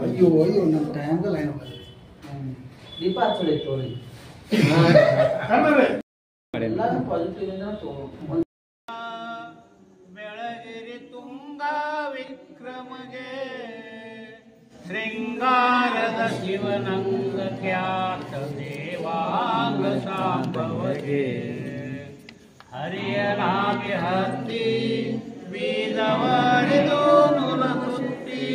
ಅಯ್ಯೋ ಅಯ್ಯೋ ನಮ್ಮ ಟೈಮ್ಗೆ ಲೈನ್ ಹೋಗೋದು ದೀಪ ಹಚ್ಚಲಿ ತೋರಿ ಎಲ್ಲರೂ ಪಾಸಿಟಿವ್ ಇಂದ ಬೆಳಗಿರಿ ತುಂಗ ವಿಕ್ರಮಗೆ ಶೃಂಗಾರದ ಶಿವನಂಗ ಖ್ಯಾತ ದೇವಾಂಗ ಶಾಂಭವಗೆ ಹರಿಯ ನಾಮಿ ಹತ್ತಿ ಬೀಜವರಿದು ನುಲಗುತ್ತಿ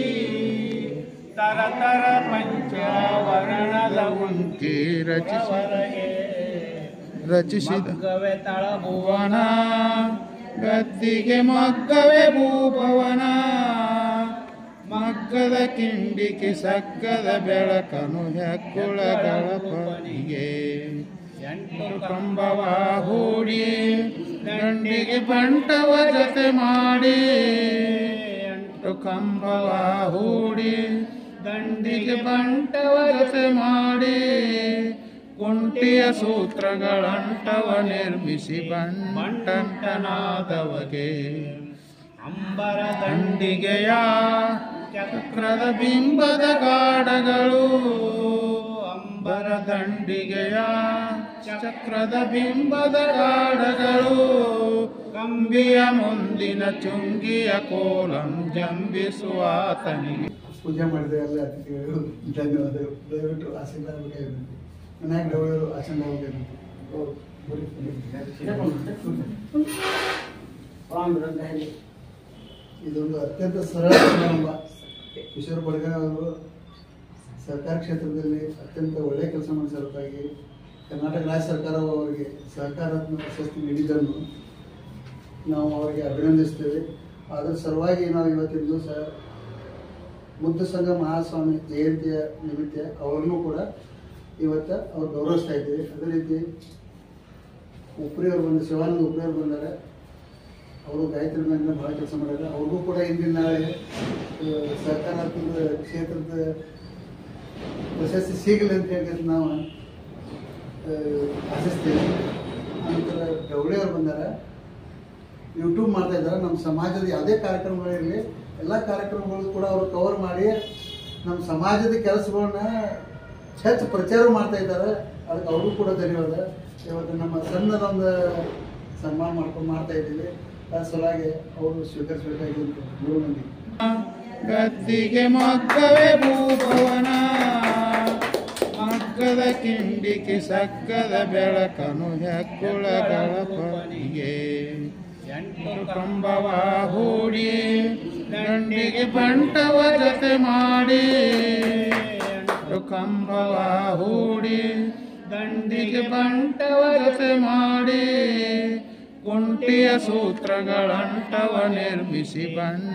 ತರ ತರ ಪಂಚವರ್ಣದ ಮುಂಚಿ ರಚಿಸಿದ ಮಗ್ಗವೆ ತಳಭುವನ ಗದ್ದಿಗೆ ಮಗ್ಗವೆ ಭೂಭವನ ಮಗ್ಗದ ಕಿಂಡಿಗೆ ಸಗ್ಗದ ಬೆಳಕನು ಹೆಗ್ಗುಳಗಳ ಪನಿಗೆ ಎಂಟು ಕಂಬವ ಹೂಡಿ ದಂಡಿಗೆ ಬಂಟವ ಜೊತೆ ಮಾಡಿ ಎಂಟು ಕಂಬವ ಹೂಡಿ ದಂಡಿಗೆ ಬಂಟವ ಜೊತೆ ಮಾಡಿ ಕುಂಟಿಯ ಸೂತ್ರಗಳಂಟವ ನಿರ್ಮಿಸಿ ಬಂಟಂಟನಾದವಗೆ ಅಂಬರ ದಂಡಿಗೆಯ ಚಕ್ರದ ಬಿಂಬದ ಗಾಢಗಳು ಅಂಬರ ದಂಡಿಗೆಯ ಚಕ್ರದ ಬಿಂಬದ ಗಾಢಗಳು ಕಂಬಿಯ ಮುಂದಿನ ಚುಂಗಿಯ ಕೋಲಂ ಜಂಬಿಸುವಾತನಿಗೆ ಪೂಜೆ ಮಾಡಿದೆ ಎಲ್ಲ ಅತಿಥಿಗಳು ಧನ್ಯವಾದಗಳು. ದಯವಿಟ್ಟು ಆಶೀರ್ವಾದ ಬೇಕಾಗಿರುತ್ತೆ ಮನ್ಯಾಗ ಡವಳರು ಆಶೀರ್ವಾದ ಬೇಕಾಗಿರುತ್ತೆ. ಇದೊಂದು ಅತ್ಯಂತ ಸರಳ ಸಮಾರಂಭ. ಕಿಶೋರ್ ಬಡಗಾವ್ ಅವರು ಸರ್ಕಾರ ಕ್ಷೇತ್ರದಲ್ಲಿ ಅತ್ಯಂತ ಒಳ್ಳೆಯ ಕೆಲಸ ಮಾಡಿಸೋದಕ್ಕಾಗಿ ಕರ್ನಾಟಕ ರಾಜ್ಯ ಸರ್ಕಾರವು ಅವರಿಗೆ ಸಹಕಾರಾತ್ಮಕ ಪ್ರಶಸ್ತಿ ನೀಡಿದ್ದನ್ನು ನಾವು ಅವರಿಗೆ ಅಭಿನಂದಿಸ್ತೇವೆ. ಅದರ ಸಲುವಾಗಿ ನಾವು ಇವತ್ತಿನ ದಿವಸ ಮುದ್ದು ಸಂಘ ಮಹಾಸ್ವಾಮಿ ಜಯಂತಿಯ ನಿಮಿತ್ತ ಅವರನ್ನು ಕೂಡ ಇವತ್ತು ಅವ್ರು ಗೌರವಿಸ್ತಾ ಇದ್ದೀವಿ. ಅದೇ ರೀತಿ ಉಪ್ರಿಯವರು ಬಂದು ಶಿವಾನಂದ ಉಪ್ರಿಯವರು ಬಂದರೆ ಅವರು ಗಾಯತ್ರಿ ಬ್ಯಾಂಕ್ನ ಭಾಳ ಕೆಲಸ ಮಾಡ್ಯಾರ. ಅವ್ರಿಗೂ ಕೂಡ ಇಂದಿನ ನಾಳೆ ಸಹಕಾರಾತ್ಮಕ ಕ್ಷೇತ್ರದ ಪ್ರಶಸ್ತಿ ಸಿಗಲಿ ಅಂತ ಹೇಳಿ ನಾವು ಆಶಿಸ್ತೇವೆ. ನಂತರ ಡವಳಿಯವರು ಬಂದಾರ, ಯೂಟ್ಯೂಬ್ ಮಾಡ್ತಾ ಇದ್ದಾರೆ. ನಮ್ಮ ಸಮಾಜದ ಯಾವುದೇ ಕಾರ್ಯಕ್ರಮಗಳಿರಲಿ ಎಲ್ಲ ಕಾರ್ಯಕ್ರಮಗಳು ಕೂಡ ಅವರು ಕವರ್ ಮಾಡಿ ನಮ್ಮ ಸಮಾಜದ ಕೆಲಸಗಳನ್ನ ಹೆಚ್ಚು ಪ್ರಚಾರ ಮಾಡ್ತಾ ಇದ್ದಾರೆ. ಅದಕ್ಕೆ ಅವ್ರಿಗೂ ಕೂಡ ಧನ್ಯವಾದ. ಇವತ್ತು ನಮ್ಮ ಸಣ್ಣದೊಂದು ಸನ್ಮಾನ ಮಾಡ್ತಾ ಇದ್ದೀವಿ. ಆ ಸಲುವಾಗಿ ಅವರು ಸ್ವೀಕರಿಸಬೇಕಾಗಿ 3 ಮಂದಿ. ಗದ್ದಿಗೆ ಮಗ್ಗವೇ ಭೂಭವನ ಮಗ್ಗದ ಕಿಂಡಿಗೆ ಸಗ್ಗದ ಬೆಳಕನು ಹೆಗ್ಗುಳಗಳ ಪನಿಗೆ ಎಂಟು ಕಂಬವ ಹೂಡಿ ದಂಡಿಗೆ ಬಂಟವ ಜೊತೆ ಮಾಡಿ ಎಂಟು ಕಂಬವ ಹೂಡಿ ದಂಡಿಗೆ ಬಂಟವ ಜೊತೆ ಮಾಡಿ ಕುಂಟಿಯ ಸೂತ್ರಗಳಂಟವ ನಿರ್ಮಿಸಿ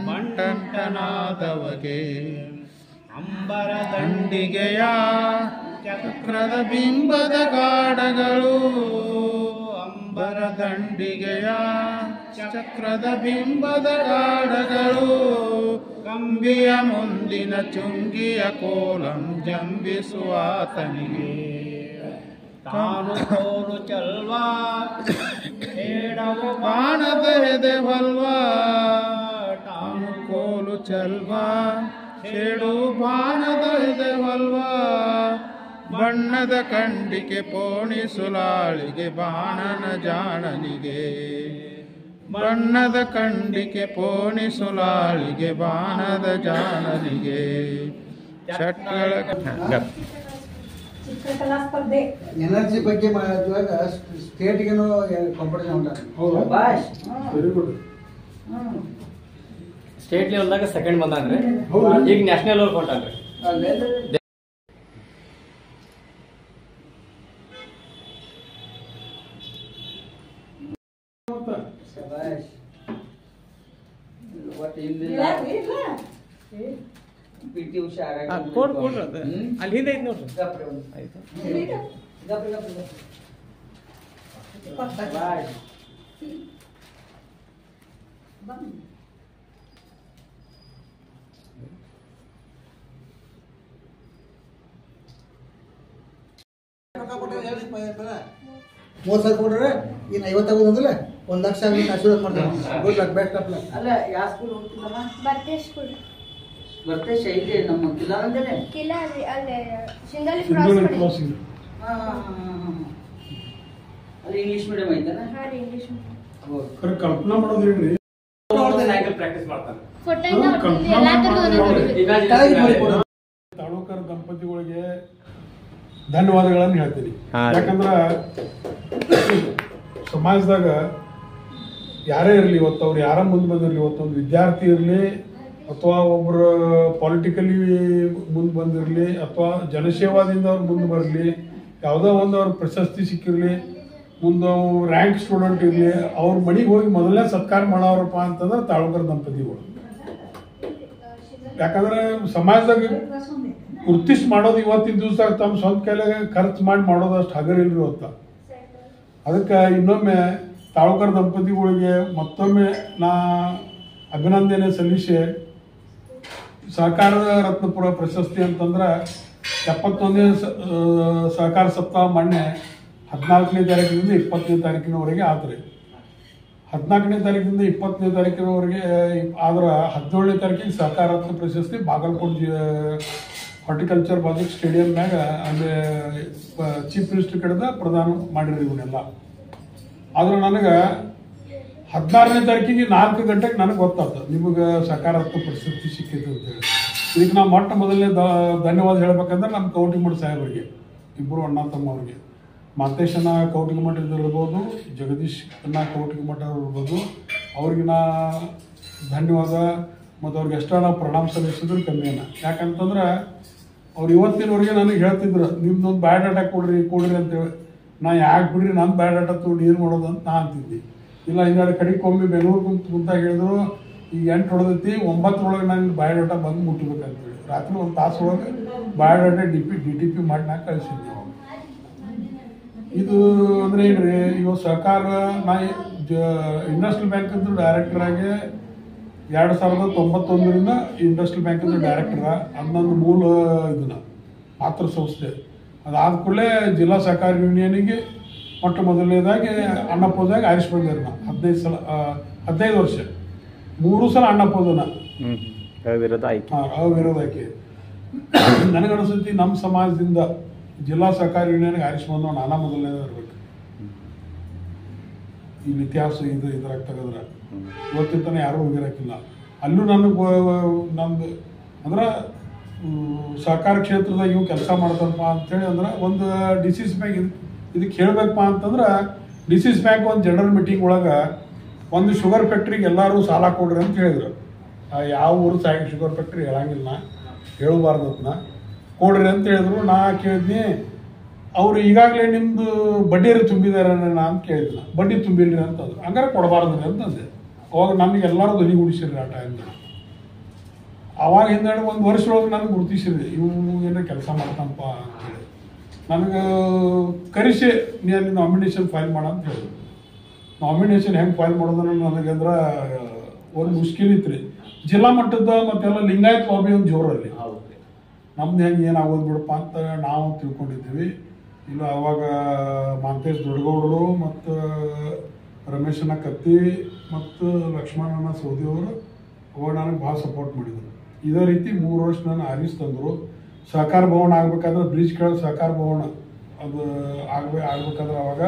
ಬಂಟಂಟನಾದವಗೆ ಅಂಬರ ದಂಡಿಗೆಯ ಚಕ್ರದ ಬಿಂಬದ ಗಾಢಗಳು ಅಂಬರ ದಂಡಿಗೆಯ ಚಕ್ರದ ಬಿಂಬದ ಗಾಢಗಳು ಕಂಬಿಯ ಮುಂದಿನ ಚುಂಗಿಯ ಕೋಲಂ ಜಂಬಿಸುವಾತನಿಗೆ ತಾನು ತೋರು ಚಲ್ವಾ ಹೇಳವು ಬಾಣದ ಎದೆವಲ್ವಾ ತಾನು ಕೋಲು ಚಲ್ವಾ ಹೇಳು ಬಾಣದ ಎದೆವಲ್ವಾ ಬಣ್ಣದ ಕಂಡಿಗೆ ಪೋಣಿಸುಲಾಳಿಗೆ ಬಾಣನ ಜಾಣನಿಗೆ ಬಣ್ಣದ ಕಂಡಿಗೆ ಪೋಣಿಸುಲಾಳಿಗೆ ಬಾಣದ ಜಾಣನಿಗೆ ಚಟ್ಟಳ ಚಿತ್ರಕಲಾ ಸ್ಪರ್ಧೆ ಎನರ್ಜಿ ಬಗ್ಗೆ ಮಾಡುವಾಗ ಸ್ಟೇಟ್ಗೇನೋ ಕಾಂಪಿಟೇಷನ್ ಉಂಟ. ಹೌದು ಬಾಶ್ ವೆರಿ ಗುಡ್. ಸ್ಟೇಟ್ ಲೆವೆಲ್ದಾಗ ಸೆಕೆಂಡ್ ಬಂದಾನ್ರಿ. ಈಗ ನ್ಯಾಷನಲ್ ಲೆವೆಲ್ ಹೊಂಟಾನ್ರಿ. ಶಬಾಷ್ what in the PT Usha ಕೊಡ್ರಿ ಅದು ಅಲ್ಲಿ ಹಿಂದೆ ಐತಿ ನೋಡ್ರಿ. ಗಪ್ರೆ ಒಂದು ಆಯ್ತು ಗಪ್ರೆ ಶಬಾಷ್ $30,000 ಕೊಡ್ರೆ ಇನ್ನು 50 ಆಗೋದಿಲ್ಲ. 1 ಲಕ್ಷ ಆಗಿ ಆಶೀರ್ವಾದ ಮಾಡ್ತಾರೆ. Good luck, best of luck. ಅಲ್ಲ ಯಾವ ಸ್ಕೂಲ್ ಹೋಗ್ತಿದ್ದಮ್ಮ? ಬರ್ತೆ ಸ್ಕೂಲ್. ಬರ್ತೆ ಶೈಲಿ ನಮ್ಮ ಕಿಲಾ ಅಂದ್ರೆ ಕಿಲಾ ಅಲ್ಲೇ ಶಿಂಗಾಲಿ ಕ್ರಾಸ್ ಮಾಡಿ ಅಲ್ಲಿ ಇಂಗ್ಲಿಷ್ ಮೀಡಿಯಂ ಐತನ ಹಾ ರೀ ಇಂಗ್ಲಿಷ್ ಖರೆ ಕಲ್ಪನಾ ಮಾಡೋದು ಹೇಳ್ರಿ ಪ್ರಾಕ್ಟೀಸ್ ಮಾಡ್ತಾನೆ ಫೋಟೋ ಎಲ್ಲ ತರದ್ದು ತಾಳೂಕರ್ ದಂಪತಿಗಳಿಗೆ ಧನ್ಯವಾದಗಳನ್ನು ಹೇಳ್ತೀನಿ. ಯಾಕಂದ್ರ ಸಮಾಜದಾಗ ಯಾರೇ ಇರಲಿ, ಇವತ್ತು ಅವ್ರು ಯಾರ ಮುಂದೆ ಬಂದಿರಲಿ, ಇವತ್ತೊಂದು ವಿದ್ಯಾರ್ಥಿ ಇರಲಿ ಅಥವಾ ಒಬ್ಬರು ಪಾಲಿಟಿಕಲಿ ಮುಂದೆ ಬಂದಿರಲಿ ಅಥವಾ ಜನಸೇವಾದಿಂದ ಅವ್ರು ಮುಂದೆ ಬರಲಿ, ಯಾವುದೋ ಒಂದು ಅವ್ರ ಪ್ರಶಸ್ತಿ ಸಿಕ್ಕಿರಲಿ, ಮುಂದೆ ರ್ಯಾಂಕ್ ಸ್ಟೂಡೆಂಟ್ ಇರಲಿ, ಅವ್ರ ಮನೆಗೆ ಹೋಗಿ ಮೊದಲನೇ ಸತ್ಕಾರ ಮಾಡೋರಪ್ಪ ಅಂತಂದ್ರೆ ತಾಳೂಕರ್ ದಂಪತಿಗಳು. ಯಾಕಂದ್ರೆ ಸಮಾಜದಾಗ ಗುರ್ತಿಸ್ ಮಾಡೋದು ಇವತ್ತಿನ ದಿವಸ ತಮ್ಮ ಸ್ವಂತ ಕೈಲಾಗ ಖರ್ಚು ಮಾಡಿ ಮಾಡೋದಷ್ಟು ಹಗರಿಲ್ರಿ ಇವತ್ತ. ಅದಕ್ಕೆ ಇನ್ನೊಮ್ಮೆ ತಾಳೂಕರ್ ದಂಪತಿಗಳಿಗೆ ಮತ್ತೊಮ್ಮೆ ನಾ ಅಭಿನಂದನೆ ಸಲ್ಲಿಸಿ ಸಹಕಾರ ರತ್ನಪುರ ಪ್ರಶಸ್ತಿ ಅಂತಂದ್ರೆ 71ನೇ ಸಹಕಾರ ಸಪ್ತಾಹ ಮೊನ್ನೆ 14ನೇ ತಾರೀಕಿನಿಂದ 20ನೇ ತಾರೀಕಿನವರೆಗೆ ಆತ್ರಿ. 14ನೇ ತಾರೀಕಿನಿಂದ 20ನೇ ತಾರೀಕಿನವರೆಗೆ ಆದ್ರೆ 17ನೇ ತಾರೀಕಿಗೆ ಸಹಕಾರ ರತ್ನ ಪ್ರಶಸ್ತಿ ಬಾಗಲಕೋಟೆ ಹಾರ್ಟಿಕಲ್ಚರ್ ಬಾಜು ಸ್ಟೇಡಿಯಂನಾಗ ಅಲ್ಲಿ ಚೀಫ್ ಮಿನಿಸ್ಟರ್ ಕಡೆದ ಪ್ರದಾನ ಮಾಡಿರಿ ಇವನ್ನೆಲ್ಲ. ಆದ್ರೆ ನನಗೆ 16ನೇ ತಾರೀಕಿಗೆ 4 ಗಂಟೆಗೆ ನನಗೆ ಗೊತ್ತಾಗ್ತದೆ ನಿಮಗೆ ಸಹಕಾರಾತ್ಮಕ ಪ್ರಶಸ್ತಿ ಸಿಕ್ಕಿತ್ತು ಅಂತೇಳಿ. ಇದಕ್ಕೆ ನಾವು ಮೊಟ್ಟ ಮೊದಲನೇ ಧನ್ಯವಾದ ಹೇಳ್ಬೇಕಂದ್ರೆ ನಮ್ಮ ಕೌಟಿಮಠ ಸಾಹೇಬರಿಗೆ, ಇಬ್ಬರು ಅಣ್ಣ ತಮ್ಮ ಅವ್ರಿಗೆ, ಮಾತೇಶನ ಕೌಟಿಮಠ ಇರ್ಬೋದು, ಜಗದೀಶನ ಕೌಟಿಮಠ ಇರ್ಬೋದು, ಅವ್ರಿಗೆ ನಾ ಧನ್ಯವಾದ ಮತ್ತು ಅವ್ರಿಗೆ ಎಷ್ಟೋ ನಾವು ಪ್ರಣಾಮ ಸಲ್ಲಿಸಿದ್ರು ಕಮ್ಮಿಯನ್ನ. ಯಾಕಂತಂದ್ರೆ ಅವ್ರು ಇವತ್ತಿನವರೆಗೆ ನನಗೆ ಹೇಳ್ತಿದ್ರು ನಿಮ್ದೊಂದು ಬಯೋಡಾಟಾ ಕೊಡ್ರಿ ಅಂತೇಳಿ. ನಾ ಯಾಕೆ ಬಿಡ್ರಿ ನನ್ನ ಬಯೋಡಾಟಾ ತೊಗೊಂಡು ಏನು ಮಾಡೋದು ಅಂತ ನಾ ಅಂತಿದ್ದೆ. ಇಲ್ಲ ಹಿಂಗಾದ್ರೆ ಕಡೆಗೊಮ್ಮೆ ಬೆಂಗಳೂರು ಕುಂತಾಗ ಹೇಳಿದ್ರು ಈಗ 8 ಹೊಡೆದೈತಿ 9 ನಂಗೆ ಬಯೋಡಾಟಾ ಬಂದು ಮುಟ್ಟಬೇಕಂತೇಳಿ ರಾತ್ರಿ 1 ತಾಸು ಒಳಗೆ ಬಯೋಡಾಟಾ DTP ಮಾಡಿ ನಾ ಕಳಿಸಿದ್ದೆ. ಇದು ಅಂದ್ರೆ ಏನ್ರಿ, ಇವಾಗ ಸಹಕಾರ ನಾ ಇಂಡಸ್ಟ್ರಿಯಲ್ ಬ್ಯಾಂಕ್ ಅಂತ ಡೈರೆಕ್ಟರ್ ಆಗಿ 2091ರಿಂದ ಇಂಡಸ್ಟ್ರಿಯಲ್ ಬ್ಯಾಂಕ್ ಅಂತ ಡೈರೆಕ್ಟರ. ಅದು ನನ್ನ ಮೂಲ ಇದನ್ನ ಮಾತೃ ಸಂಸ್ಥೆ. ಅದಾದ ಕೂಡಲೇ ಜಿಲ್ಲಾ ಸಹಕಾರಿ ಯೂನಿಯನಿಗೆ ಮೊಟ್ಟ ಮೊದಲನೇದಾಗಿ ಅನ್ನಪೂರ್ಣದಾಗ ಆರಿಸಿ ಬಂದಿರ ನಾ 15 ವರ್ಷ 3 ಸಲ ಅನ್ನಪೂರ್ಣ ಅವಿರೋಧ ಆಯ್ಕೆ. ನನಗನ್ಸುತ್ತೆ ನಮ್ಮ ಸಮಾಜದಿಂದ ಜಿಲ್ಲಾ ಸಹಕಾರಿ ಯೂನಿಯನ್ಗೆ ಆರಿಸಿ ಬಂದು ನಾನಾ ಮೊದಲನೇದ ಇರ್ಬೇಕು. ಇಲ್ಲಿ ಇತಿಹಾಸ ಇದ್ರಾಗ ತೆಗೆದ್ರೆ ಇವತ್ತಿಂತಾನೆ ಯಾರೂ ಹೋಗಿರಕ್ಕಿಲ್ಲ. ಅಲ್ಲೂ ನನಗೆ ನಮ್ದು ಅಂದ್ರೆ ಸಹಕಾರ ಕ್ಷೇತ್ರದಾಗ ಇವು ಕೆಲಸ ಮಾಡ್ತಾರಪ್ಪ ಅಂತೇಳಿ ಅಂದ್ರೆ ಒಂದು ಡಿಸಿಸ್ ಬ್ಯಾಂಕ್ ಇದಕ್ಕೆ ಹೇಳ್ಬೇಕಪ್ಪ ಅಂತಂದ್ರೆ ಡಿಸಿಸ್ ಬ್ಯಾಂಕ್ ಒಂದು ಜನರಲ್ ಮೀಟಿಂಗ್ ಒಳಗೆ ಒಂದು ಶುಗರ್ ಫ್ಯಾಕ್ಟ್ರಿಗೆ ಎಲ್ಲರೂ ಸಾಲ ಕೊಡ್ರಿ ಅಂತ ಹೇಳಿದ್ರು. ಯಾವ ಊರು ಶುಗರ್ ಫ್ಯಾಕ್ಟ್ರಿ ಹೇಳಂಗಿಲ್ಲ, ಹೇಳಬಾರ್ದು ಅದನ್ನ ಕೊಡ್ರಿ ಅಂತ ಹೇಳಿದ್ರು. ನಾ ಕೇಳಿದ್ನಿ ಅವ್ರು ಈಗಾಗಲೇ ನಿಮ್ಮದು ಬಡ್ಡಿ ತುಂಬಿದಾರ ಅಂತ ಕೇಳಿದ್ನ. ಬಡ್ಡಿ ತುಂಬಿಲ್ರಿ ಅಂತಂದ್ರು. ಹಂಗಾರೆ ಕೊಡಬಾರ್ದ್ರಿ ಅಂತಂದೆ. ಅವಾಗ ನನಗೆ ಎಲ್ಲರೂ ಧ್ವನಿ ಗುಡಿಸಿರ್ರಿ ಆ ಟೈಮ್ದಾಗ. ಅವಾಗ ಹಿಂದೆ 1 ವರ್ಷ ಒಳಗೆ ನನಗೆ ಗುರುತಿಸಿದ್ರಿ ಇವು ಏನಾರ ಕೆಲಸ ಮಾಡ್ತಂಪ ಅಂತೇಳಿ. ನನಗೆ ಕರೆಸಿ ನೀ ಅಲ್ಲಿ ನಾಮಿನೇಷನ್ ಫೈಲ್ ಮಾಡ ಅಂತ ಹೇಳಿದ್ರು. ನಾಮಿನೇಷನ್ ಹೆಂಗೆ ಫೈಲ್ ಮಾಡೋದನ್ನ ನನಗೆ ಅಂದ್ರೆ ಒಂದು ಮುಷ್ಕಿಲ್ ಇತ್ತು. ಜಿಲ್ಲಾ ಮಟ್ಟದ ಮತ್ತೆಲ್ಲ ಲಿಂಗಾಯತ್ ಲಾಬಿ ಒಂದು ಜೋರಲ್ಲಿ ನಮ್ದು ಹೆಂಗೆ ಏನಾಗೋದು ಬಿಡಪ್ಪ ಅಂತ ನಾವು ತಿಳ್ಕೊಂಡಿದ್ದೀವಿ. ಇಲ್ಲ ಅವಾಗ ಮಾಂತೇಶ್ ದೊಡ್ಡಗೌಡರು ಮತ್ತು ರಮೇಶನ ಕತ್ತಿ ಮತ್ತು ಲಕ್ಷ್ಮಣನ ಸೌದಿಯವರು ಅವಾಗ ನನಗೆ ಭಾಳ ಸಪೋರ್ಟ್ ಮಾಡಿದರು. ಇದೇ ರೀತಿ 3 ವರ್ಷ ನಾನು ಆರಿಸ್ ತಂದರು. ಸಹಕಾರ ಭವನ ಆಗ್ಬೇಕಾದ್ರೆ ಬ್ರಿಡ್ಜ್ ಕೆಳಗೆ ಸಹಕಾರ ಭವನ ಅದು ಆಗ್ಬೇಕಾದ್ರೆ ಅವಾಗ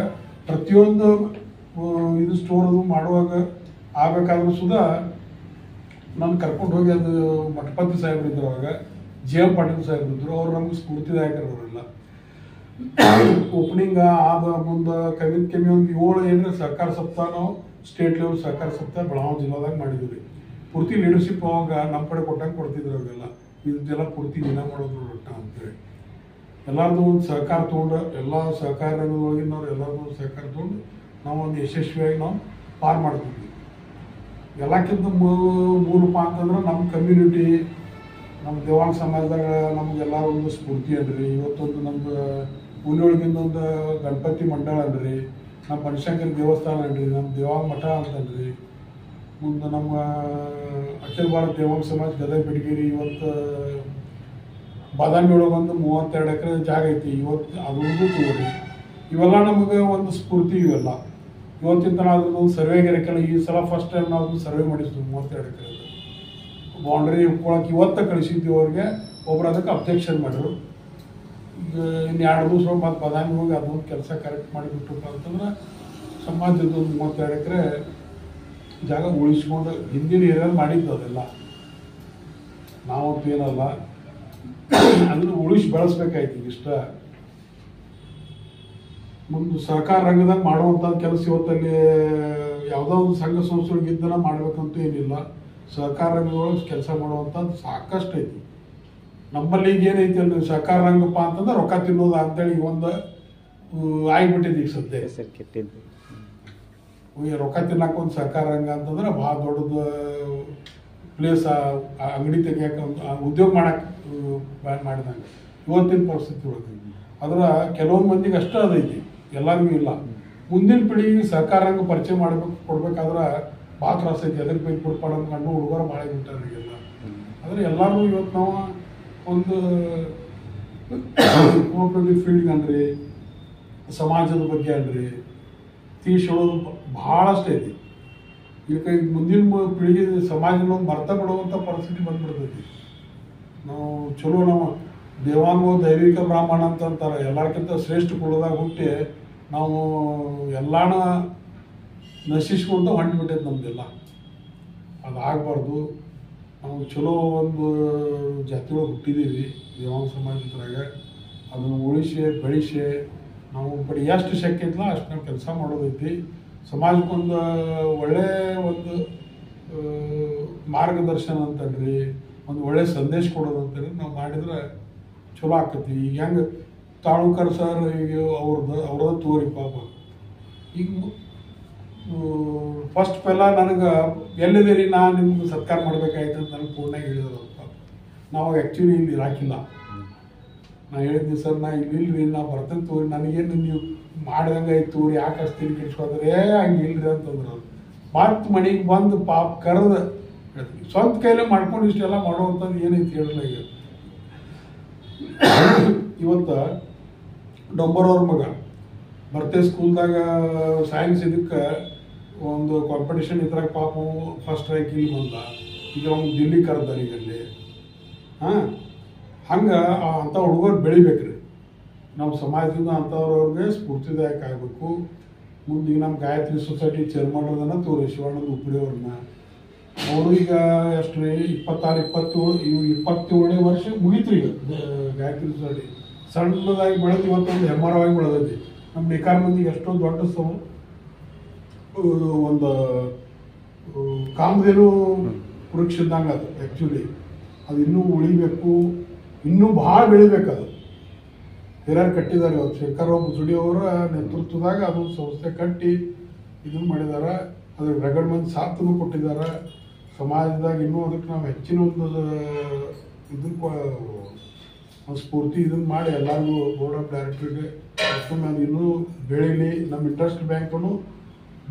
ಪ್ರತಿಯೊಂದು ಇದು ಸ್ಟೋರ್ ಮಾಡುವಾಗ ಆಗಬೇಕಾದ್ರೂ ಸುಧಾ ನಾನು ಕರ್ಕೊಂಡು ಹೋಗಿ ಅದು ಮಠಪತಿ ಸಾಹೇಬ್ರು ಇದ್ರು. ಅವಾಗ JM ಪಾಟೀಲ್ ಸಾಹೇಬ್ರು ಇದ್ರು. ಅವ್ರು ನಮ್ಗೆ ಸ್ಫೂರ್ತಿದಾಯಕರವರೆಲ್ಲ. ಓಪನಿಂಗ್ ಆದ ಮುಂದೆ ಕಮ್ಮಿ ಒಂದು 7 ಏನ್ರಿ ಸಹಕಾರ ಸಪ್ತಾಹ ನಾವು ಸ್ಟೇಟ್ ಲೆವೆಲ್ ಸಹಕಾರ ಸಪ್ತಾಹ ಬೆಳಗಾವಿ ಜಿಲ್ಲಾದಾಗ ಮಾಡಿದ್ವಿ. ಪೂರ್ತಿ ಲೀಡರ್ಶಿಪ್ ಅವಾಗ ನಮ್ಮ ಕಡೆ ಕೊಟ್ಟಂಗೆ ಕೊಡ್ತಿದ್ರು. ಅವೆಲ್ಲ ಇದೆಲ್ಲ ಪೂರ್ತಿ ದಿನ ಮಾಡೋದು ಒಟ್ಟ ಅಂತೇಳಿ ಎಲ್ಲರದು ಒಂದು ಸಹಕಾರ ತೊಗೊಂಡು ಎಲ್ಲ ಸಹಕಾರ ರಂಗದೊಳಗಿನವ್ರು ಎಲ್ಲರದು ಸಹಕಾರ ತೊಗೊಂಡು ನಾವು ಒಂದು ಯಶಸ್ವಿಯಾಗಿ ನಾವು ಪಾರ್ ಮಾಡ್ತಿದ್ವಿ. ಎಲ್ಲಕ್ಕಿಂತ ಮೂಲಪ್ಪ ಅಂತಂದ್ರೆ ನಮ್ಮ ಕಮ್ಯುನಿಟಿ, ನಮ್ಮ ದೇವಾಂಗ ಸಮಾಜದಾಗ ನಮಗೆಲ್ಲ ಒಂದು ಸ್ಫೂರ್ತಿ ಅನ್ರಿ. ಇವತ್ತೊಂದು ನಮ್ದು ಹುಲಿಯೊಳಗಿಂದ ಒಂದು ಗಣಪತಿ ಮಂಡಳ ಅನ್ರಿ, ನಮ್ಮ ಬನಶಂಕರಿ ದೇವಸ್ಥಾನ ಅನ್ರಿ, ನಮ್ಮ ದೇವಾಂಗ ಮಠ ಅಂತನ್ರಿ. ಮುಂದೆ ನಮ್ಮ ಅಖಿಲ ಭಾರತ ದೇವಾಂಗ ಸಮಾಜ ಗದಗ ಬೆಡಗೇರಿ ಇವತ್ತು ಬಾದಾಮಿ ಒಳಗೊಂದು 32 ಎಕರೆ ಜಾಗ ಐತಿ. ಇವತ್ತು ಅದೊಂದು ತಗೋರಿ. ಇವೆಲ್ಲ ನಮಗೆ ಒಂದು ಸ್ಫೂರ್ತಿ. ಇವೆಲ್ಲ ಇವತ್ತಿನ ತನಕ ಅದೊಂದು ಸರ್ವೆಗೆ ಇರಕ್ಕೆಲ್ಲ ಈ ಸಲ ಫಸ್ಟ್ ಟೈಮ್ ನಾವು ಸರ್ವೆ ಮಾಡಿದ್ವಿ 32 ಎಕರೆ. ಬೌಂಡ್ರಿ ಇಟ್ಕೊಳಕ್ಕೆ ಇವತ್ತು ಕಳಿಸಿದ್ವಿ ಅವ್ರಿಗೆ. ಒಬ್ರು ಅದಕ್ಕೆ ಅಬ್ಜೆಕ್ಷನ್ ಮಾಡಿದ್ರು. ಈಗ ಇನ್ನು 2 ದಿವಸ ಮತ್ತು ಬದಾಮಿ ಹೋಗಿ ಅದೊಂದು ಕೆಲಸ ಕರೆಕ್ಟ್ ಮಾಡಿಬಿಟ್ಟಪ್ಪ ಅಂತಂದ್ರೆ ಸಮಾಜದ ಒಂದು 32 ಎಕರೆ ಜಾಗ ಉಳಿಸ್ಕೊಂಡು ಹಿಂದಿನ ಏರಿಯಾದಲ್ಲಿ ಮಾಡಿದ್ದು ಅದೆಲ್ಲ ನಾವಂತೂ ಏನಲ್ಲ ಅದನ್ನು ಉಳಿಸಿ ಬೆಳೆಸ್ಬೇಕಾಯ್ತು. ಇಷ್ಟ ಮುಂದೆ ಸಹಕಾರ ರಂಗದಾಗ ಮಾಡುವಂಥ ಕೆಲಸ ಇವತ್ತಲ್ಲಿ ಯಾವುದೋ ಒಂದು ಸಂಘ ಸಂಸ್ಥೆಗಳಿಗೆ ಇದ್ದನ್ನ ಮಾಡ್ಬೇಕಂತೂ ಏನಿಲ್ಲ. ಸಹಕಾರ ರಂಗದೊಳಗೆ ಕೆಲಸ ಮಾಡುವಂಥದ್ದು ಸಾಕಷ್ಟು ಐತಿ. ನಮ್ಮಲ್ಲಿ ಈಗ ಏನೈತಿ ಅಲ್ಲಿ ಸಹಕಾರ ರಂಗಪ್ಪ ಅಂತಂದ್ರೆ ರೊಕ್ಕ ತಿನ್ನೋದು ಅಂತೇಳಿ ಈಗ ಒಂದು ಆಗಿಬಿಟ್ಟಿದ್ದು ಈಗ ಸದ್ಯ. ರೊಕ್ಕ ತಿನ್ನಕ್ಕೆ ಒಂದು ಸಹಕಾರ ರಂಗ ಅಂತಂದ್ರೆ ಭಾಳ ದೊಡ್ಡದು ಪ್ಲೇಸ್, ಅಂಗಡಿ ತೆಗಿಯಕ್ಕೆ ಉದ್ಯೋಗ ಮಾಡಕ್ಕೆ ಮಾಡಿದಂಗೆ ಇವತ್ತಿನ ಪರಿಸ್ಥಿತಿ ಒಳಗೆ. ಅದ್ರ ಕೆಲವೊಂದು ಮಂದಿಗೆ ಅಷ್ಟೇ ಅದೈತಿ, ಎಲ್ಲರಿಗೂ ಇಲ್ಲ. ಮುಂದಿನ ಪೀಳಿಗೆ ಸಹಕಾರ ರಂಗ ಪರಿಚಯ ಕೊಡ್ಬೇಕಾದ್ರೆ ಭಾಳ ತ್ರಾಸ ಐತಿ. ಅದಕ್ಕೆ ಬೇಕು ಕೊಡ್ಪಾಡ ಗಂಡು ಹುಡುಗರು ಭಾಳ ಬಿಟ್ಟಾರಿಗೆಲ್ಲ. ಆದರೆ ಎಲ್ಲರೂ ಇವತ್ತು ನಾವು ಒಂದು ಕೋಆಪರೇಟಿವ್ ಫೀಲ್ಡ್ಗೆ ಅನ್ರಿ, ಸಮಾಜದ ಬಗ್ಗೆ ಅನ್ರಿ ತೀರ್ಸೋದು ಭಾಳಷ್ಟು ಐತಿ. ಈಗ ಮುಂದಿನ ಪೀಳಿಗೆ ಸಮಾಜನ ಮರ್ತ ಬಿಡುವಂಥ ಪರಿಸ್ಥಿತಿ ಬಂದ್ಬಿಡ್ತೈತಿ. ನಾವು ಚಲೋ ನಾವು ದೇವಾಂಗೋ ದೈವಿಕ ಬ್ರಾಹ್ಮಣ ಅಂತಾರೆ. ಎಲ್ಲರಿಗಿಂತ ಶ್ರೇಷ್ಠ ಕುಲದಾಗ ಹುಟ್ಟಿ ನಾವು ಎಲ್ಲಾನ ನಶಿಸ್ಕೊಂತ ಹೊಂಟ್ಬಿಟ್ಟೈತೆ ನಮ್ದೆಲ್ಲ. ಅದಾಗಬಾರ್ದು. ನಾವು ಚಲೋ ಒಂದು ಜಾತಿ ಒಳಗೆ ಹುಟ್ಟಿದ್ದೀವಿ ದೇವಾಂಗ ಸಮಾಜದ್ರಾಗ. ಅದನ್ನು ಉಳಿಸಿ ಬೆಳೆಸಿ ನಾವು ಬರೀ ಎಷ್ಟು ಶಕ್ಯ ಐತಲ್ಲ ಅಷ್ಟು ನಾವು ಕೆಲಸ ಮಾಡೋದೈತಿ. ಸಮಾಜಕ್ಕೊಂದು ಒಳ್ಳೆಯ ಒಂದು ಮಾರ್ಗದರ್ಶನ ಅಂತಂದ್ರಿ, ಒಂದು ಒಳ್ಳೆಯ ಸಂದೇಶ ಕೊಡೋದು ಅಂತೇಳಿ ನಾವು ಮಾಡಿದ್ರೆ ಚಲೋ ಆಕತಿ. ಈಗ ಹೆಂಗೆ ತಾಳೂಕರ್ ಸರ್ ಈಗ ಅವ್ರದ್ದು ತೋರಿ ಪಾಪ. ಈಗ ಫಸ್ಟ್ ಪೆಲ್ಲ ನನಗೆ ಎಲ್ಲಿದ್ದೀರಿ ನಾನು ನಿಮ್ಗೆ ಸತ್ಕಾರ ಮಾಡ್ಬೇಕಾಯ್ತು ಅಂತ ನನಗೆ ಫೋನ್ನಾಗ ಹೇಳಿದ್ರು ಪಾಪ. ನಾವು ಆ್ಯಕ್ಚುಲಿ ಇಲ್ಲಿ ಇರಾಕಿಲ್ಲ. ನಾ ಹೇಳಿದ್ನಿ ಸರ್ ನಾ ಇಲ್ಲಿಲ್ರಿ ನಾ ಬರ್ತೇನೆ ತೋರಿ, ನನಗೇನು ನೀವು ಮಾಡ್ದಂಗೆ ಆಯ್ತು ತೋರಿ ಯಾಕೆ ಅಷ್ಟು ತಿಳಿ ಕೆಡ್ಸ್ಕೋದ್ರೆ ಹಂಗೆ ಇಲ್ರಿ ಅಂತಂದ್ರೆ ಅವ್ರು. ಮತ್ತು ಮನೆಗೆ ಬಂದು ಪಾಪ ಕರೆದು ಹೇಳ್ತೀನಿ ಸ್ವಂತ ಕೈಲೇ ಮಾಡ್ಕೊಂಡು ಇಷ್ಟೆಲ್ಲ ಮಾಡುವಂಥದ್ದು ಏನೈತಿ ಹೇಳಿಲ್ಲ. ಈಗ ಇವತ್ತು ಡೊಂಬರವ್ರ ಮಗ ಬರ್ತೆ ಸ್ಕೂಲ್ದಾಗ ಸೈನ್ಸ್ ಇದಕ್ಕೆ ಒಂದು ಕಾಂಪಿಟೇಷನ್ ಇದ್ರಾಗ ಪಾಪ ಫಸ್ಟ್ ರ್ಯಾಂಕ್ ಇಲ್ಲಿ ಬಂದ. ಈಗ ಅವ್ನು ದಿಲ್ಲಿ ಕರೆದಾರೆ ಈಗಲ್ಲಿ. ಹಂಗೆ ಅಂಥ ಹುಡುಗರು ಬೆಳಿಬೇಕ್ರಿ. ನಾವು ಸಮಾಜದಿಂದ ಅಂಥವ್ರವ್ರಿಗೆ ಸ್ಫೂರ್ತಿದಾಯಕ ಆಗಬೇಕು. ಮುಂದೆ ಈಗ ನಮ್ಮ ಗಾಯತ್ರಿ ಸೊಸೈಟಿ ಚೇರ್ಮನ್ ಅದನ್ನು ತೋರಿ ಶಿವಾನಂದ ಉಪ್ಪಿಡಿ ಅವ್ರನ್ನ. ಅವರು ಈಗ ಎಷ್ಟು ರೀ 27 ವರ್ಷ ಮುಗೀತು ಈಗ ಗಾಯತ್ರಿ ಸೊಸೈಟಿ. ಸಣ್ಣದಾಗಿ ಬೆಳೆದು ಇವತ್ತೊಂದು ಹೆಮ್ಮರವಾಗಿ ಬೆಳೆದೈತಿ. ನಮ್ಮ ಬೇಕಾದ ಮಂದಿಗೆ ಎಷ್ಟೋ ದೊಡ್ಡ ಒಂದು ಕಾಮಧೇನು ವೃಕ್ಷ ಇದ್ದಂಗೆ ಅದು ಆ್ಯಕ್ಚುಲಿ. ಅದು ಇನ್ನೂ ಉಳಿಬೇಕು, ಇನ್ನೂ ಭಾಳ ಬೆಳಿಬೇಕು. ಅದು ಹಿರಿಯರು ಕಟ್ಟಿದ್ದಾರೆ. ಇವತ್ತು ಶೇಖರರಾವ್ ಮುಸುಡಿ ಅವರ ನೇತೃತ್ವದಾಗ ಅದೊಂದು ಸಂಸ್ಥೆ ಕಟ್ಟಿ ಇದನ್ನು ಮಾಡಿದ್ದಾರೆ. ಅದಕ್ಕೆ ರಗಡ್ ಮಂದಿ ಸಾಥನ್ನು ಕೊಟ್ಟಿದ್ದಾರೆ ಸಮಾಜದಾಗ. ಇನ್ನೂ ಅದಕ್ಕೆ ನಾವು ಹೆಚ್ಚಿನ ಒಂದು ಇದನ್ನು ಸ್ಫೂರ್ತಿ ಇದನ್ನು ಮಾಡಿ ಎಲ್ಲರಿಗೂ ಬೋರ್ಡ್ ಆಫ್ ಡೈರೆಕ್ಟರ್ಗೆ ಅದು ಇನ್ನೂ ಬೆಳೀಲಿ, ನಮ್ಮ ಇಂಟ್ರೆಸ್ಟ್ ಬ್ಯಾಂಕನ್ನು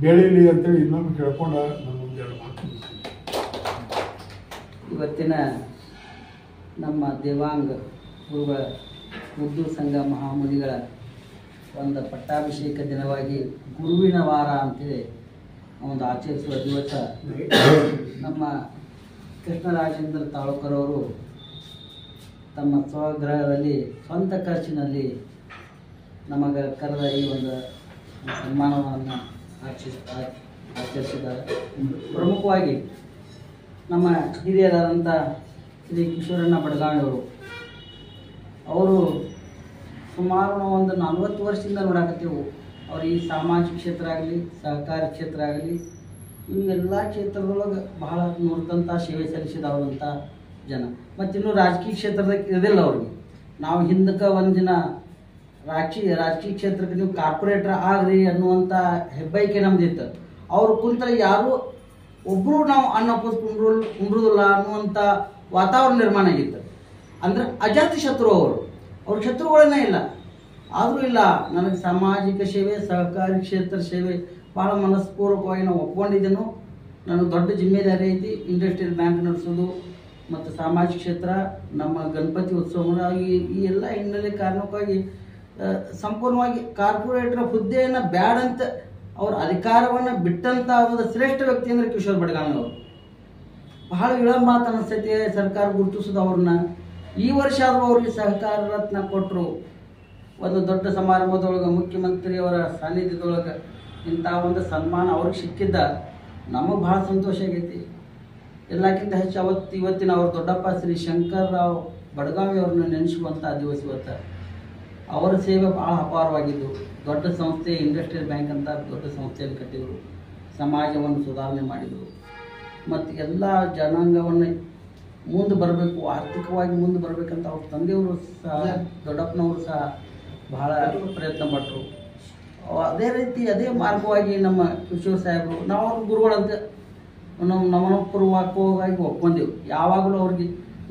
ಬೆಳೀಲಿ ಅಂತೇಳಿ ಇನ್ನೊಮ್ಮೆ ಕೇಳ್ಕೊಂಡು ನಾನು ಒಂದೆರಡು ಮಾತು. ಇವತ್ತಿನ ನಮ್ಮ ದೇವಾಂಗ ಗುರುಗಳ ಮುದ್ದು ಸಂಘ ಮಹಾಮುನಿಗಳ ಒಂದು ಪಟ್ಟಾಭಿಷೇಕ ದಿನವಾಗಿ ಗುರುವಿನ ವಾರ ಅಂತೇಳಿ ಒಂದು ಆಚರಿಸುವ ದಿವಸ ನಮ್ಮ ಕೃಷ್ಣರಾಜೇಂದ್ರ ತಾಳೂಕರವರು ತಮ್ಮ ಸ್ವಗೃಹದಲ್ಲಿ ಸ್ವಂತ ಖರ್ಚಿನಲ್ಲಿ ನಮಗೆ ಕರೆದ ಈ ಒಂದು ಸನ್ಮಾನವನ್ನು ಆಚರಿಸಿದ್ದಾರೆ. ಪ್ರಮುಖವಾಗಿ ನಮ್ಮ ಹಿರಿಯರಾದಂಥ ಶ್ರೀ ಕಿಶೋರಣ್ಣ ಬಡಗಾಣಿಯವರು ಅವರು ಸುಮಾರು ಒಂದು 40 ವರ್ಷದಿಂದ ನೋಡಾಕತ್ತೀವಿ. ಅವ್ರು ಈ ಸಾಮಾಜಿಕ ಕ್ಷೇತ್ರ ಆಗಲಿ, ಸಹಕಾರಿ ಕ್ಷೇತ್ರ ಆಗಲಿ, ಇವೆಲ್ಲ ಕ್ಷೇತ್ರದೊಳಗೆ ಬಹಳ ನುರಿದಂಥ ಸೇವೆ ಸಲ್ಲಿಸಿದವಂಥ ಜನ. ಮತ್ತಿನ್ನು ರಾಜಕೀಯ ಕ್ಷೇತ್ರದಾಗ ಇರೋದಿಲ್ಲ ಅವ್ರಿಗೆ. ನಾವು ಹಿಂದಕ್ಕೆ ಒಂದಿನ ರಾಜಕೀಯ ಕ್ಷೇತ್ರಕ್ಕೆ ನೀವು ಕಾರ್ಪೊರೇಟರ್ ಆಗ್ರಿ ಅನ್ನುವಂಥ ಹೆಬ್ಬೈಕೆ ನಮ್ದಿತ್ತು. ಅವ್ರು ಕುಂತ ಯಾರು ಒಬ್ಬರು ನಾವು ಅನ್ನ ಕುಂಡ್ರುದಿಲ್ಲ ಅನ್ನುವಂಥ ವಾತಾವರಣ ನಿರ್ಮಾಣ ಆಗಿತ್ತು. ಅಂದ್ರೆ ಅಜಾತಿ ಶತ್ರು ಅವ್ರ ಶತ್ರುಗಳನ್ನೇ ಇಲ್ಲ. ಆದರೂ ಇಲ್ಲ, ನನಗೆ ಸಾಮಾಜಿಕ ಸೇವೆ, ಸಹಕಾರಿ ಕ್ಷೇತ್ರ ಸೇವೆ ಭಾಳ ಮನಸ್ಪೂರ್ವಕವಾಗಿ ನಾವು ಒಪ್ಕೊಂಡಿದ್ದೇನು. ನನಗೆ ದೊಡ್ಡ ಜಿಮ್ಮೆದಾರಿ ಐತಿ. ಇಂಡಸ್ಟ್ರಿಯಲ್ ಬ್ಯಾಂಕ್ ನಡೆಸೋದು ಮತ್ತು ಸಾಮಾಜಿಕ ಕ್ಷೇತ್ರ, ನಮ್ಮ ಗಣಪತಿ ಉತ್ಸವ, ಈ ಎಲ್ಲ ಹಿನ್ನೆಲೆ ಕಾರಣಕ್ಕಾಗಿ ಸಂಪೂರ್ಣವಾಗಿ ಕಾರ್ಪೊರೇಟರ್ ಹುದ್ದೆಯನ್ನು ಬ್ಯಾಡಂತ ಅವ್ರ ಅಧಿಕಾರವನ್ನು ಬಿಟ್ಟಂಥ ಒಂದು ಶ್ರೇಷ್ಠ ವ್ಯಕ್ತಿ ಅಂದರೆ ಕಿಶೋರ್ ಬಡಗಾಣಿ ಅವರು. ಬಹಳ ವಿಳಂಬ ಅಂತ ಅನಿಸ್ತೈತಿ ಸರ್ಕಾರ ಗುರುತಿಸೋದು ಅವ್ರನ್ನ. ಈ ವರ್ಷ ಆದರೂ ಅವ್ರಿಗೆ ಸಹಕಾರ ರತ್ನ ಕೊಟ್ಟರು. ಒಂದು ದೊಡ್ಡ ಸಮಾರಂಭದೊಳಗೆ ಮುಖ್ಯಮಂತ್ರಿಯವರ ಸಾನ್ನಿಧ್ಯದೊಳಗೆ ಇಂಥ ಒಂದು ಸನ್ಮಾನ ಅವ್ರಿಗೆ ಸಿಕ್ಕಿದ್ದ ನಮಗೆ ಭಾಳ ಸಂತೋಷ ಆಗೈತಿ. ಎಲ್ಲಕ್ಕಿಂತ ಹೆಚ್ಚು ಇವತ್ತಿನ ಅವ್ರ ದೊಡ್ಡಪ್ಪ ಶ್ರೀ ಶಂಕರ್ರಾವ್ ಬಡಗಾವಿ ಅವ್ರನ್ನ ನೆನೆಸುವಂಥ ದಿವಸ ಇವತ್ತು. ಅವರ ಸೇವೆ ಭಾಳ ಅಪಾರವಾಗಿದ್ದು. ದೊಡ್ಡ ಸಂಸ್ಥೆ ಇಂಡಸ್ಟ್ರಿಯಲ್ ಬ್ಯಾಂಕ್ ಅಂತ ದೊಡ್ಡ ಸಂಸ್ಥೆಯಲ್ಲಿ ಕಟ್ಟಿದರು. ಸಮಾಜವನ್ನು ಸುಧಾರಣೆ ಮಾಡಿದರು ಮತ್ತು ಎಲ್ಲ ಜನಾಂಗವನ್ನು ಮುಂದೆ ಬರಬೇಕು, ಆರ್ಥಿಕವಾಗಿ ಮುಂದೆ ಬರಬೇಕಂತ ಅವ್ರ ತಂದೆಯವರು ಸಹ ದೊಡ್ಡಪ್ಪನವರು ಸಹ ಬಹಳ ಪ್ರಯತ್ನ ಪಟ್ಟರು. ಅದೇ ರೀತಿ ಅದೇ ಮಾರ್ಗವಾಗಿ ನಮ್ಮ ಕಿಶೋರ್ ಸಾಹೇಬರು ನಾವು ಅವ್ರ ಗುರುಗಳಂತ ನಮನಪೂರ್ವಕವಾಗಿ ಒಪ್ಕೊಂಡೆವು. ಯಾವಾಗಲೂ ಅವ್ರಿಗೆ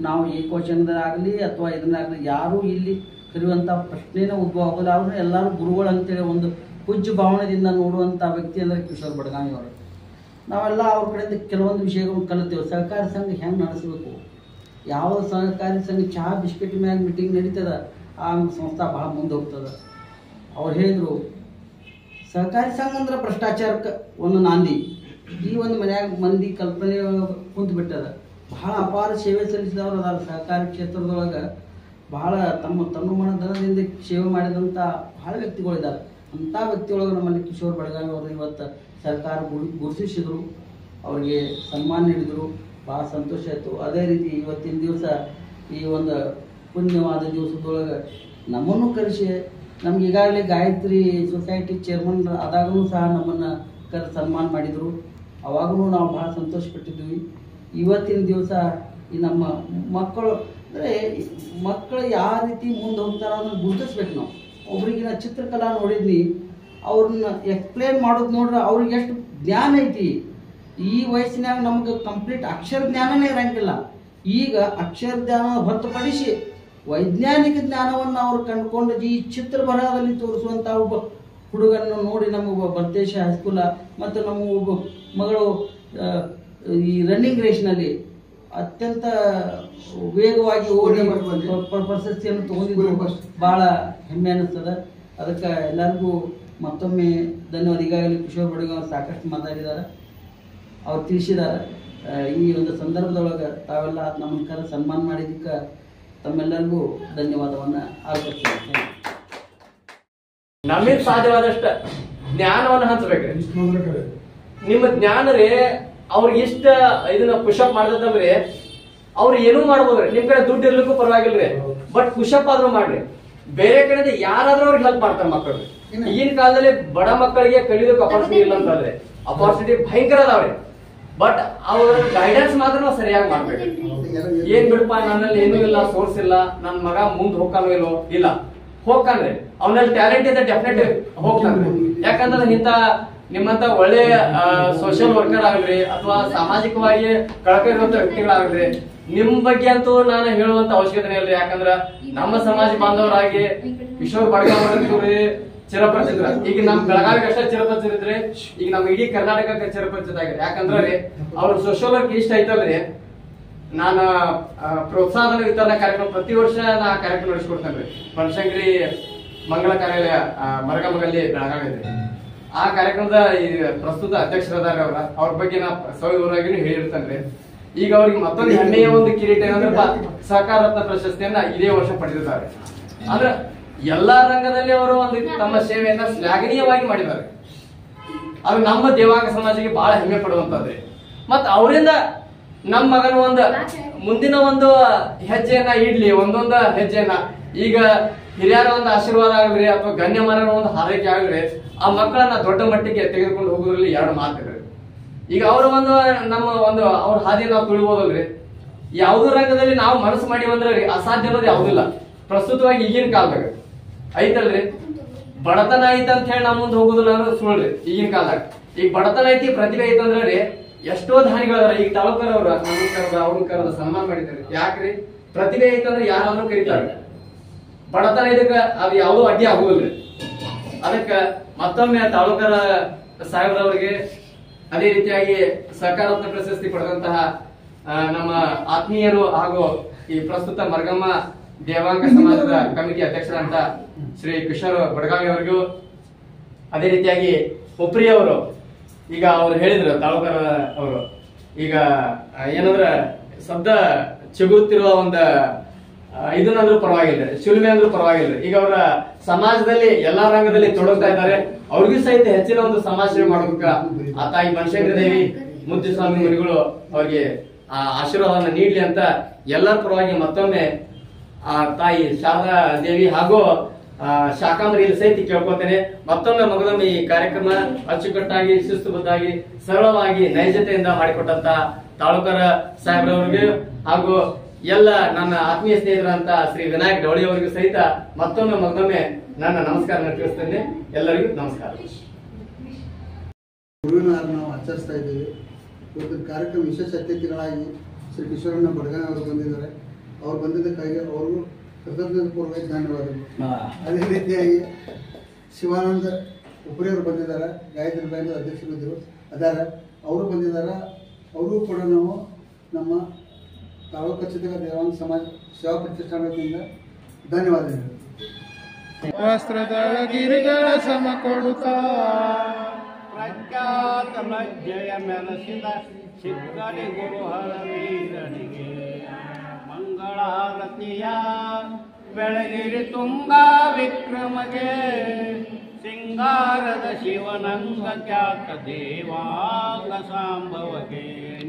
ನಾವು ಏಕವಚನದಾಗಲಿ ಅಥವಾ ಇದನ್ನಾಗಲಿ ಯಾರೂ ಇಲ್ಲಿ ಕರೆಯುವಂಥ ಪ್ರಶ್ನೆನೇ ಉದ್ಭವ ಆಗೋದು. ಅವ್ರನ್ನ ಎಲ್ಲರೂ ಗುರುಗಳು ಅಂತೇಳಿ ಒಂದು ಪೂಜ್ಯ ಭಾವನೆಯಿಂದ ನೋಡುವಂಥ ವ್ಯಕ್ತಿ ಅಂದರೆ ಕಿಶೋರ್ ಬಡಗಾವಿ ಅವರು. ನಾವೆಲ್ಲ ಅವ್ರ ಕಡೆಯಿಂದ ಕೆಲವೊಂದು ವಿಷಯಗಳನ್ನು ಕಲಿತೇವೆ. ಸಹಕಾರಿ ಸಂಘ ಹೆಂಗೆ ನಡೆಸಬೇಕು, ಯಾವ ಸಹಕಾರಿ ಸಂಘ ಚಹಾ ಬಿಸ್ಕೆಟ್ ಮ್ಯಾಗ ಮೀಟಿಂಗ್ ನಡೀತದೆ ಆ ಸಂಸ್ಥೆ ಭಾಳ ಮುಂದೆ ಹೋಗ್ತದೆ. ಅವ್ರು ಹೇಳಿದರು, ಸಹಕಾರಿ ಸಂಘ ಅಂದ್ರೆ ಭ್ರಷ್ಟಾಚಾರಕ್ಕೆ ಒಂದು ನಾಂದಿ. ಈ ಒಂದು ಮನ್ಯಾಗ ಮಂದಿ ಕಲ್ಪನೆ ಕುಂತು ಬಿಟ್ಟದ. ಬಹಳ ಅಪಾರ ಸೇವೆ ಸಲ್ಲಿಸಿದವರು ಅದಾರ ಸಹಕಾರಿ ಕ್ಷೇತ್ರದೊಳಗೆ. ಬಹಳ ತಮ್ಮ ಧನದಿಂದ ಸೇವೆ ಮಾಡಿದಂಥ ಬಹಳ ವ್ಯಕ್ತಿಗಳಿದ್ದಾರೆ. ಅಂಥ ವ್ಯಕ್ತಿಯೊಳಗೆ ನಮ್ಮಲ್ಲಿ ಕಿಶೋರ್ ಬಡಗಾವಿ ಅವರು ಇವತ್ತು ಸರ್ಕಾರ ಗುರುತಿಸಿದ್ರು, ಅವರಿಗೆ ಸನ್ಮಾನ ನೀಡಿದರು. ಭಾಳ ಸಂತೋಷ ಆಯಿತು. ಅದೇ ರೀತಿ ಇವತ್ತಿನ ದಿವಸ ಈ ಒಂದು ಪುಣ್ಯವಾದ ದಿವಸದೊಳಗೆ ನಮ್ಮನ್ನು ಕರೆಸಿ ನಮ್ಗೆ ಈಗಾಗಲೇ ಗಾಯತ್ರಿ ಸೊಸೈಟಿ ಚೇರ್ಮನ್ ಆದಾಗೂ ಸಹ ನಮ್ಮನ್ನು ಸನ್ಮಾನ ಮಾಡಿದರು. ಅವಾಗೂ ನಾವು ಭಾಳ ಸಂತೋಷಪಟ್ಟಿದ್ವಿ. ಇವತ್ತಿನ ದಿವಸ ಈ ನಮ್ಮ ಮಕ್ಕಳು ಅಂದರೆ ಮಕ್ಕಳು ಯಾವ ರೀತಿ ಮುಂದೆ ಹೋಗ್ತಾರೋ ಅದನ್ನು ಗುರುತಿಸ್ಬೇಕು ನಾವು. ಒಬ್ರಿಗೆ ನಾ ಚಿತ್ರಕಲಾ ನೋಡಿದ್ನಿ, ಅವ್ರನ್ನ ಎಕ್ಸ್ಪ್ಲೇನ್ ಮಾಡೋದು ನೋಡ್ರೆ ಅವ್ರಿಗೆ ಎಷ್ಟು ಜ್ಞಾನ ಐತಿ. ಈ ವಯಸ್ಸಿನಾಗ ನಮ್ಗೆ ಕಂಪ್ಲೀಟ್ ಅಕ್ಷರ ಜ್ಞಾನನೇ ಇರಂಗಿಲ್ಲ. ಈಗ ಅಕ್ಷರ ಜ್ಞಾನ ಹೊರತುಪಡಿಸಿ ವೈಜ್ಞಾನಿಕ ಜ್ಞಾನವನ್ನು ಅವ್ರು ಕಂಡುಕೊಂಡು ಈ ಚಿತ್ರ ಬರಹದಲ್ಲಿ ತೋರಿಸುವಂಥ ಒಬ್ಬ ಹುಡುಗನ್ನು ನೋಡಿ ನಮಗೆ ಬರ್ತೇಶ ಹೈಸ್ಕೂಲ ಮತ್ತು ನಮ್ಮ ಒಬ್ಬ ಮಗಳು ಈ ರನ್ನಿಂಗ್ ರೇಸ್ನಲ್ಲಿ ಅತ್ಯಂತ ವೇಗವಾಗಿ ಓಡಿ ಪ್ರಶಸ್ತಿಯನ್ನು ತಗೊಂಡಿದ್ದು ಭಾಳ ಹೆಮ್ಮೆ ಅನ್ನಿಸ್ತದೆ. ಅದಕ್ಕೆ ಎಲ್ಲರಿಗೂ ಮತ್ತೊಮ್ಮೆ ಧನ್ಯವಾದ. ಈಗಾಗಲೇ ಕಿಶೋರ್ ಬಡಗಾವಿ ಸಾಕಷ್ಟು ಮಾತಾಡಿದ್ದಾರೆ, ಅವ್ರು ತಿಳಿಸಿದ್ದಾರೆ. ಈ ಒಂದು ಸಂದರ್ಭದೊಳಗೆ ತಾವೆಲ್ಲ ನಮ್ಮನ್ನು ಕರೆ ಸನ್ಮಾನ ಮಾಡಿದ್ದಕ್ಕೆ ತಮ್ಮೆಲ್ಲರಿಗೂ ಧನ್ಯವಾದವನ್ನು ಅರ್ಪಿಸ್ತೀನಿ. ನಮಗೆ ಸಾಧ್ಯವಾದಷ್ಟು ಜ್ಞಾನವನ್ನು ಹಂಚಬೇಕ್ರಿ. ನಿಮ್ಮ ಜ್ಞಾನ ರೀ ಅವ್ರಿಗೆ ಇಷ್ಟ ಇದನ್ನ ಪುಷಪ್ ಮಾಡ್ತಂದ್ರಿ ಅವ್ರು ಏನೂ ಮಾಡ್ಬೋದ್ರಿ. ನಿಮ್ ಕಡೆ ದುಡ್ಡು ಇರ್ಲಿಕ್ಕೂ ಪರವಾಗಿಲ್ರಿ, ಬಟ್ ಪುಷಪ್ ಆದ್ರೂ ಮಾಡ್ರಿ. ಬೇರೆ ಕಡೆ ಯಾರಾದ್ರೂ ಅವ್ರಿಗೆ ಹೆಲ್ಪ್ ಮಾಡ್ತಾರೆ ಮಕ್ಕಳು. ಈಗಿನ ಕಾಲದಲ್ಲಿ ಬಡ ಮಕ್ಕಳಿಗೆ ಕಲಿಯೋದಕ್ಕೆ ಅಪಾರ್ಚುನಿಟಿ ಇಲ್ಲ ಅಂತಂದ್ರೆ ಅಪಾರ್ಚುನಿಟಿ ಭಯಂಕರ ಅದಾವ್ರಿ. ಬಟ್ ಅವ್ರ ಗೈಡೆನ್ಸ್ ಮಾತ್ರ ನಾವು ಸರಿಯಾಗಿ ಮಾಡ್ಬೇಕು. ಏನ್ ಬಿಡಪ್ಪ ನನ್ನಲ್ಲಿ ಏನೂ ಇಲ್ಲ, ಸೋರ್ಸ್ ಇಲ್ಲ, ನನ್ ಮಗ ಮುಂದ್ ಹೋಗ್ತಾನೋ ಇಲ್ಲೋ ಇಲ್ಲ, ಹೋಗ್ತಾನ್ರಿ. ಅವನಲ್ಲಿ ಟ್ಯಾಲೆಂಟ್ ಇದೆ, ಡೆಫಿನೆಟ್ ಹೋಗ್ತಾನ್ರಿ. ಯಾಕಂದ್ರೆ ಇಂತ ನಿಮ್ಮಂತ ಒಳ್ಳೆ ಸೋಷಿಯಲ್ ವರ್ಕರ್ ಆಗ್ರಿ ಅಥವಾ ಸಾಮಾಜಿಕವಾಗಿ ಕಳಕ ಇರುವಂತ ವ್ಯಕ್ತಿಗಳಾಗ್ರಿ, ನಿಮ್ ಬಗ್ಗೆ ಅಂತೂ ನಾನು ಹೇಳುವಂತ ಅವಶ್ಯಕತೆ ಇಲ್ರಿ. ಯಾಕಂದ್ರ ನಮ್ಮ ಸಮಾಜ ಬಾಂಧವರಾಗಿ ಕಿಶೋರ್ ಬಡಗಾವಿ ಚಿರಪರಿಚಿತರ. ಈಗ ನಮ್ ಬೆಳಗಾವಿಗೆ ಅಷ್ಟೇ ಚಿರಪರಿಚಿತ್ರಿ, ಈಗ ನಮ್ ಇಡೀ ಕರ್ನಾಟಕಕ್ಕೆ ಚಿರಪರಿಚಿತ ಆಗಿದೆ. ಯಾಕಂದ್ರೆ ಅವ್ರ ಸೋಷಿಯಲ್ ವರ್ಕ್ ಇಷ್ಟ ಐತಲ್ರಿ. ನಾನು ಪ್ರೋತ್ಸಾಹನ ವಿತರಣಾ ಕಾರ್ಯಕ್ರಮ ಪ್ರತಿ ವರ್ಷ ನಾ ಕಾರ್ಯಕ್ರಮ ನಡೆಸ್ಕೊಡ್ತೇನೆ. ಬನಶಂಕರಿ ಮಂಗಳ ಕಾರ್ಯಾಲಯ ಮರಗಮಗಲ್ಲಿ ಬೆಳಗಾವಿ ಇದೆ. ಆ ಕಾರ್ಯಕ್ರಮದ ಈ ಪ್ರಸ್ತುತ ಅಧ್ಯಕ್ಷರಾದ ಅವ್ರ ಬಗ್ಗೆ ನಾ ಸವಿವರವಾಗಿ ಹೇಳಿರ್ತೇನೆ. ಈಗ ಅವ್ರಿಗೆ ಮತ್ತೊಂದು ಹೆಮ್ಮೆಯ ಒಂದು ಕಿರೀಟ ಏನಂದ್ರೆ ಸಹಕಾರ ರತ್ನ ಪ್ರಶಸ್ತಿಯನ್ನ ಇದೇ ವರ್ಷ ಪಡೆದಿದ್ದಾರೆ. ಅಂದ್ರೆ ಎಲ್ಲಾ ರಂಗದಲ್ಲಿ ಅವರು ಒಂದು ತಮ್ಮ ಸೇವೆಯನ್ನ ಶ್ಲಾಘನೀಯವಾಗಿ ಮಾಡಿದ್ದಾರೆ. ಅದು ನಮ್ಮ ದೇವಾಂಗ ಸಮಾಜಕ್ಕೆ ಬಹಳ ಹೆಮ್ಮೆ ಪಡುವಂತದ್ರಿ. ಮತ್ತ ಅವರಿಂದ ನಮ್ಮ ಮಗನ ಒಂದು ಮುಂದಿನ ಒಂದು ಹೆಜ್ಜೆಯನ್ನ ಇಡ್ಲಿ, ಒಂದೊಂದು ಹೆಜ್ಜೆಯನ್ನ ಈಗ ಹಿರಿಯರ ಒಂದು ಆಶೀರ್ವಾದ ಆಗ್ರಿ ಅಥವಾ ಗಣ್ಯಮಾನರ ಒಂದು ಹಾರೈಕೆ ಆಗ್ರಿ, ಆ ಮಕ್ಕಳನ್ನ ದೊಡ್ಡ ಮಟ್ಟಿಗೆ ತೆಗೆದುಕೊಂಡು ಹೋಗೋದ್ರಲ್ಲಿ ಎರಡು ಮಾತುಗಳು. ಈಗ ಅವ್ರ ಒಂದು ನಮ್ಮ ಒಂದು ಅವ್ರ ಹಾದಿ ನಾವು ತುಳಿಬೋದಲ್ರಿ. ಯಾವ್ದು ರಂಗದಲ್ಲಿ ನಾವು ಮನಸ್ಸು ಮಾಡಿ ಅಂದ್ರೆ ಅಸಾಧ್ಯ ಅನ್ನೋದು ಯಾವುದಿಲ್ಲ. ಪ್ರಸ್ತುತವಾಗಿ ಈಗಿನ ಕಾಲದಾಗ ಐತಲ್ರಿ, ಬಡತನ ಐತ ಅಂತ ಹೇಳಿ ನಮ್ಮ ಮುಂದೆ ಹೋಗುದಿಲ್ಲ ಅನ್ನೋದು ಸುಳ್ಳ್ರಿ. ಈಗಿನ ಕಾಲದಾಗ ಈಗ ಬಡತನ ಐತಿ, ಪ್ರತಿಭೆ ಐತಂದ್ರೆ ರೀ ಎಷ್ಟೋ ದಾನಿಗಳದಾರ. ಈಗ ತಾಲೂಕರ್ ಅವ್ರ ಅವ್ರನ್ನ ಕರೆದ ಸನ್ಮಾನ ಮಾಡಿದ್ದಾರೆ. ಯಾಕ್ರಿ? ಪ್ರತಿಭೆ ಐತಂದ್ರೆ ಯಾರಾದ್ರೂ ಕರೀತಾರೆ. ಬಡತನ ಇದಕ್ಕ ಅದು ಯಾವುದೋ ಅಡ್ಡಿ ಆಗುದಿಲ್ರಿ. ಅದಕ್ಕ ಮತ್ತೊಮ್ಮೆ ತಾಲೂಕರ ಸಾಹೇಬ್ರವರಿಗೆ, ಅದೇ ರೀತಿಯಾಗಿ ಸಹಕಾರತ್ನ ಪ್ರಶಸ್ತಿ ಪಡೆದಂತಹ ನಮ್ಮ ಆತ್ಮೀಯರು ಹಾಗೂ ಈ ಪ್ರಸ್ತುತ ಮರಗಮ್ಮ ದೇವಾಂಗ ಸಮಾಜದ ಕಮಿಟಿ ಅಧ್ಯಕ್ಷರಂತ ಶ್ರೀ ಕಿಶೋರ್ ಬಡಗಾವಿ ಅವರಿಗೂ, ಅದೇ ರೀತಿಯಾಗಿ ಉಪ್ರಿ ಅವರು, ಈಗ ಅವ್ರು ಹೇಳಿದ್ರು ತಾಲೂಕರ ಅವರು, ಈಗ ಏನಂದ್ರ ಸದ್ದ ಚಿಗುರುತ್ತಿರುವ ಒಂದು ಇದನ್ನಂದ್ರೂ ಪರವಾಗಿಲ್ಲ, ಶಿಲ್ಮೆ ಅಂದ್ರೂ ಪರವಾಗಿಲ್ಲ. ಈಗ ಅವರ ಸಮಾಜದಲ್ಲಿ ಎಲ್ಲಾ ರಂಗದಲ್ಲಿ ತೊಡಗ್ತಾ ಇದ್ದಾರೆ. ಅವ್ರಿಗೂ ಸಹಿತ ಹೆಚ್ಚಿನ ಒಂದು ಸಮಾಜ ಸೇವೆ ಮಾಡೋದಕ್ಕ ಆ ತಾಯಿ ಬನಶಂಕರಿ ದೇವಿ ಮುದ್ದುಸ್ವಾಮಿ ಮುನಿಗಳು ಅವ್ರಿಗೆ ಆ ಆಶೀರ್ವಾದವನ್ನು ನೀಡ್ಲಿ ಅಂತ ಎಲ್ಲರ ಪರವಾಗಿ ಮತ್ತೊಮ್ಮೆ ಆ ತಾಯಿ ಶಾರದಾ ದೇವಿ ಹಾಗೂ ಶಾಕಾಂಬರಿಯಲ್ಲಿ ಸಹಿತ ಕೇಳ್ಕೊತೇನೆ. ಮತ್ತೊಮ್ಮೆ ಮಗದೊಮ್ಮೆ ಈ ಕಾರ್ಯಕ್ರಮ ಅಚ್ಚುಕಟ್ಟಾಗಿ, ಶಿಸ್ತುಬದ್ಧಾಗಿ, ಸರಳವಾಗಿ, ನೈಜತೆಯಿಂದ ಮಾಡಿಕೊಟ್ಟಂತ ತಾಲೂಕರ ಸಾಹೇಬ್ರವ್ರಿಗೆ ಹಾಗೂ ಎಲ್ಲ ನನ್ನ ಆತ್ಮೀಯ ಸ್ನೇಹಿತರಂತ ಶ್ರೀ ವಿನಾಯಕ್ ಡವಳಿ ಅವರಿಗೂ ಸಹಿತ ಮತ್ತೊಮ್ಮೆ ನನ್ನ ನಮಸ್ಕಾರ ತಿಳಿಸ್ತೇನೆ. ಎಲ್ಲರಿಗೂ ನಮಸ್ಕಾರ. ಗುರುವಿನ ನಾವು ಆಚರಿಸ್ತಾ ಇದ್ದೀವಿ. ಇವತ್ತಿನ ಕಾರ್ಯಕ್ರಮ ವಿಶೇಷ ಅತಿಥಿಗಳಾಗಿ ಶ್ರೀ ಕಿಶೋರಣ್ಣ ಬಡಗಾವಿ ಅವರು ಬಂದಿದ್ದಾರೆ. ಅವ್ರು ಬಂದಿದ್ದಕ್ಕಾಗಿ ಅವ್ರಿಗೂ ಕೃತಜ್ಞತಾಪೂರ್ವಕ ಧನ್ಯವಾದಗಳು. ಅದೇ ರೀತಿಯಾಗಿ ಶಿವಾನಂದ ಉಪರಿಯವರು ಬಂದಿದ್ದಾರೆ, ಗಾಯತ್ರಿ ಬ್ಯಾಂಕ್ ಅಧ್ಯಕ್ಷರಿದ್ದರು ಅದಾರ, ಅವರು ಬಂದಿದ್ದಾರೆ. ಅವರು ಕೂಡ ನಾವು ನಮ್ಮ ತಾಲೂಕು ಚಿತ್ರಕ ದೇವಾಂಗ ಸಮಾಜ ಸೇವಾ ಪ್ರತಿಷ್ಠಾನದಿಂದ ಧನ್ಯವಾದಗಳು. ವಸ್ತ್ರದಳ ಗಿರಿಗಳ ಸಮ ಕೊಡುತ್ತಾ ಪ್ರಖ್ಯಾತ ಲಜ್ಜೆಯ ಮೆಲಸಿದ ಸಿಕ್ಕಲಿ ಗುರು ಹರವೀರನಿಗೆ ಮಂಗಳಾರತಿಯ ಬೆಳಗಿರಿ ತುಂಗಾ ವಿಕ್ರಮಗೆ ಸಿಂಗಾರದ ಶಿವನಂಗ ಖ್ಯಾತ ದೇವಾಂಗ ಸಾಂಬವಗೆ